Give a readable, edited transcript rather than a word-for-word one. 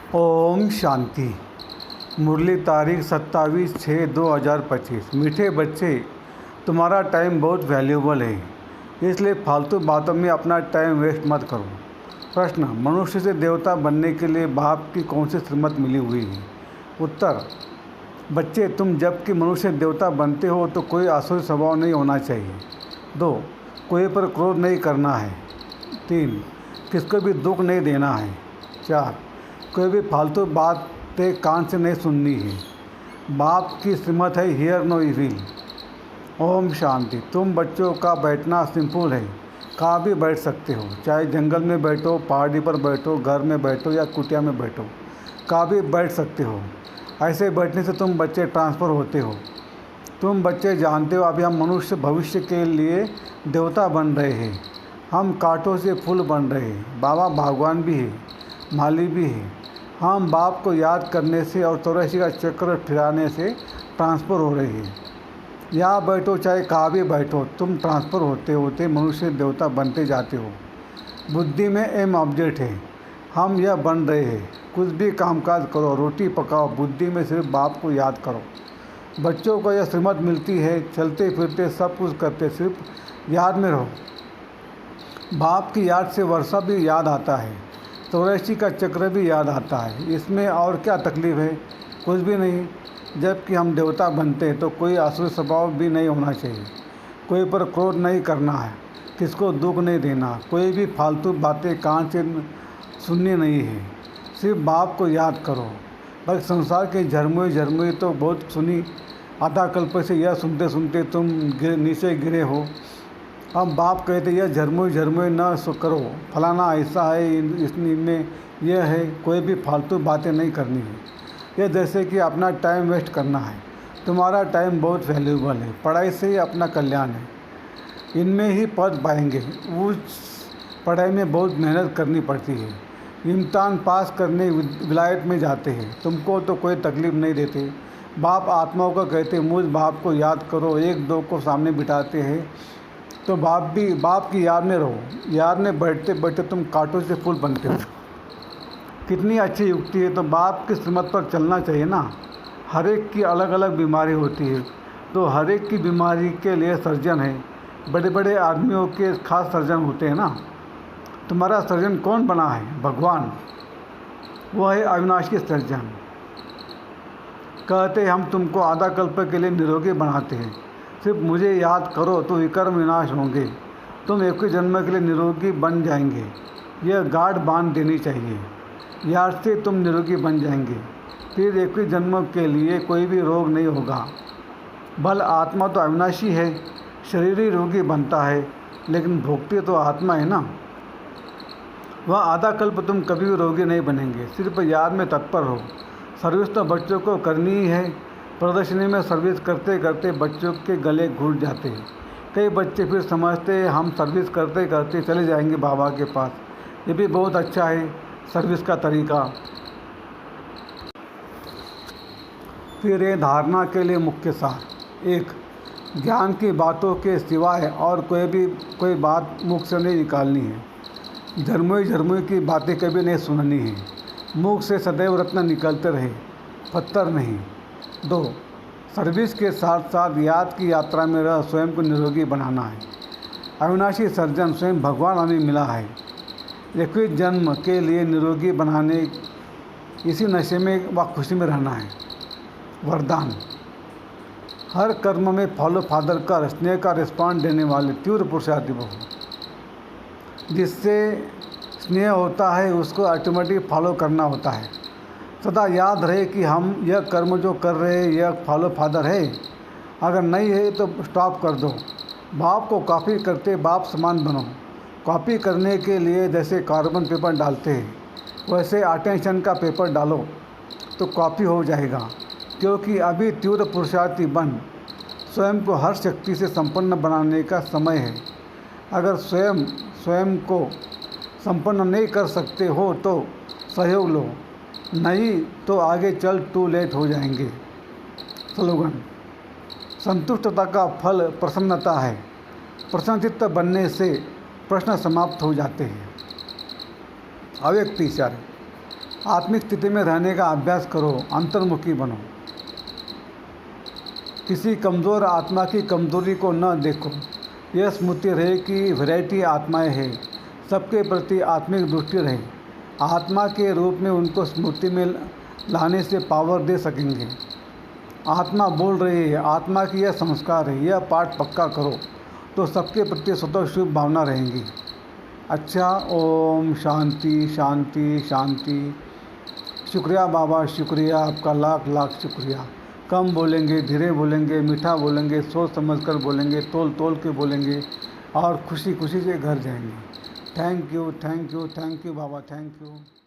ओम शांति। मुरली तारीख 27/6/2025। मीठे बच्चे, तुम्हारा टाइम बहुत वैल्यूबल है, इसलिए फालतू बातों में अपना टाइम वेस्ट मत करो। प्रश्न: मनुष्य से देवता बनने के लिए बाप की कौन सी श्रीमत मिली हुई है? उत्तर: बच्चे, तुम जब कि मनुष्य देवता बनते हो तो कोई आसुरी स्वभाव नहीं होना चाहिए। 2. कोई पर क्रोध नहीं करना है। 3. किसको भी दुख नहीं देना है। 4. कोई भी फालतू बातें कान से नहीं सुननी है। बाप की श्रीमत है here no evil. Om Shanti. तुम बच्चों का बैठना सिंपल है, कहाँ भी बैठ सकते हो, चाहे जंगल में बैठो, पहाड़ी पर बैठो, घर में बैठो या कुटिया में बैठो, कहाँ भी बैठ सकते हो। ऐसे बैठने से तुम बच्चे ट्रांसफ़र होते हो। तुम बच्चे जानते हो अभी हम मनुष्य भविष्य के लिए देवता बन रहे हैं। हम कांटों से फूल बन रहे हैं। बाबा भगवान भी है, माली भी है। हम बाप को याद करने से और 84 का चक्र ठिराने से ट्रांसफ़र हो रहे हैं। यहाँ बैठो चाहे कहाँ भी बैठो, तुम ट्रांसफ़र होते होते मनुष्य देवता बनते जाते हो। बुद्धि में एम ऑब्जेक्ट है, हम यह बन रहे हैं। कुछ भी कामकाज करो, रोटी पकाओ, बुद्धि में सिर्फ बाप को याद करो। बच्चों को यह श्रीमत मिलती है, चलते फिरते सब कुछ करते सिर्फ याद में रहो। बाप की याद से वर्षा भी याद आता है, 84 का चक्र भी याद आता है। इसमें और क्या तकलीफ़ है? कुछ भी नहीं। जबकि हम देवता बनते हैं तो कोई आसुरी स्वभाव भी नहीं होना चाहिए। कोई पर क्रोध नहीं करना है, किसको दुख नहीं देना, कोई भी फालतू बातें कान से सुननी नहीं है। सिर्फ बाप को याद करो। बस संसार के झरमुए तो बहुत सुनी, आधा कल्प से यह सुनते सुनते तुम नीचे गिरे हो। अब बाप कहते यह झरमुए न करो, फलाना ऐसा है, इसमें यह है। कोई भी फालतू बातें नहीं करनी है। यह जैसे कि अपना टाइम वेस्ट करना है। तुम्हारा टाइम बहुत वैल्यूबल है, पढ़ाई से ही अपना कल्याण है। इनमें ही पद पाएंगे। उस पढ़ाई में बहुत मेहनत करनी पड़ती है। इम्तिहान पास करने विलायत में जाते हैं। तुमको तो कोई तकलीफ़ नहीं देते। बाप आत्माओं को कहते मुझ बाप को याद करो। एक दो को सामने बिठाते हैं तो बाप की याद में रहो। याद में बैठते बैठते तुम कांटों से फूल बनते हो। कितनी अच्छी युक्ति है। तो बाप की श्रीमत पर चलना चाहिए ना। हर एक की अलग अलग बीमारी होती है, तो हर एक की बीमारी के लिए सर्जन है। बड़े बड़े आदमियों के खास सर्जन होते हैं ना। तुम्हारा सर्जन कौन बना है? भगवान। वह है अविनाशी सर्जन। कहते हम तुमको आधा कल्प के लिए निरोगी बनाते हैं। सिर्फ मुझे याद करो तो विकर्म विनाश होंगे। तुम एक ही जन्म के लिए निरोगी बन जाएंगे। यह गांठ बांध देनी चाहिए। याद से तुम निरोगी बन जाएंगे। फिर एक ही जन्म के लिए कोई भी रोग नहीं होगा। भल आत्मा तो अविनाशी है, शरीर ही रोगी बनता है, लेकिन भोगती तो आत्मा है ना। वह आधा कल्प तुम कभी भी रोगी नहीं बनेंगे। सिर्फ याद में तत्पर हो। सर्विस तो बच्चों को करनी ही है। प्रदर्शनी में सर्विस करते करते बच्चों के गले घुट जाते हैं। कई बच्चे फिर समझते हैं हम सर्विस करते करते चले जाएंगे बाबा के पास। ये भी बहुत अच्छा है सर्विस का तरीका। फिर ये धारणा के लिए मुख्य सार: 1. ज्ञान की बातों के सिवाय और कोई बात मुख से नहीं निकालनी है। झरमुई की बातें कभी नहीं सुननी है। मुख से सदैव रत्न निकलते रहे, पत्थर नहीं। 2. सर्विस के साथ साथ याद की यात्रा में रह स्वयं को निरोगी बनाना है। अविनाशी सर्जन स्वयं भगवान हमें मिला है। 21 जन्म के लिए निरोगी बनाने, इसी नशे में व खुशी में रहना है। वरदान: हर कर्म में फॉलो फादर का स्नेह का रिस्पॉन्स देने वाले तीव्र पुरुषार्थी बहु। जिससे स्नेह होता है उसको ऑटोमेटिक फॉलो करना होता है। सदा याद रहे कि हम यह कर्म जो कर रहे हैं यह फॉलो फादर है। अगर नहीं है तो स्टॉप कर दो। बाप को कॉपी करते बाप समान बनो। कॉपी करने के लिए जैसे कार्बन पेपर डालते हैं वैसे अटेंशन का पेपर डालो तो कॉपी हो जाएगा। क्योंकि अभी तीव्र पुरुषार्थी बन स्वयं को हर शक्ति से संपन्न बनाने का समय है। अगर स्वयं को संपन्न नहीं कर सकते हो तो सहयोग लो, नहीं तो आगे चल टू लेट हो जाएंगे। स्लोगन: संतुष्टता का फल प्रसन्नता है। प्रसन्नचित्त बनने से प्रश्न समाप्त हो जाते हैं। अव्यक्त इशारे: आत्मिक स्थिति में रहने का अभ्यास करो, अंतर्मुखी बनो। किसी कमज़ोर आत्मा की कमज़ोरी को न देखो। यह स्मृति रहे कि वैरायटी आत्माएं हैं, सबके प्रति आत्मिक दृष्टि रहे। आत्मा के रूप में उनको स्मृति में लाने से पावर दे सकेंगे। आत्मा बोल रही है, आत्मा की यह संस्कार है, यह पाठ पक्का करो तो सबके प्रति स्वतः शुभ भावना रहेंगी। अच्छा, ओम शांति शांति शांति। शुक्रिया बाबा, शुक्रिया, आपका लाख लाख शुक्रिया। कम बोलेंगे, धीरे बोलेंगे, मीठा बोलेंगे, सोच समझ कर बोलेंगे, तोल तोल के बोलेंगे और खुशी खुशी से घर जाएंगे। Thank you, thank you, thank you Baba, thank you.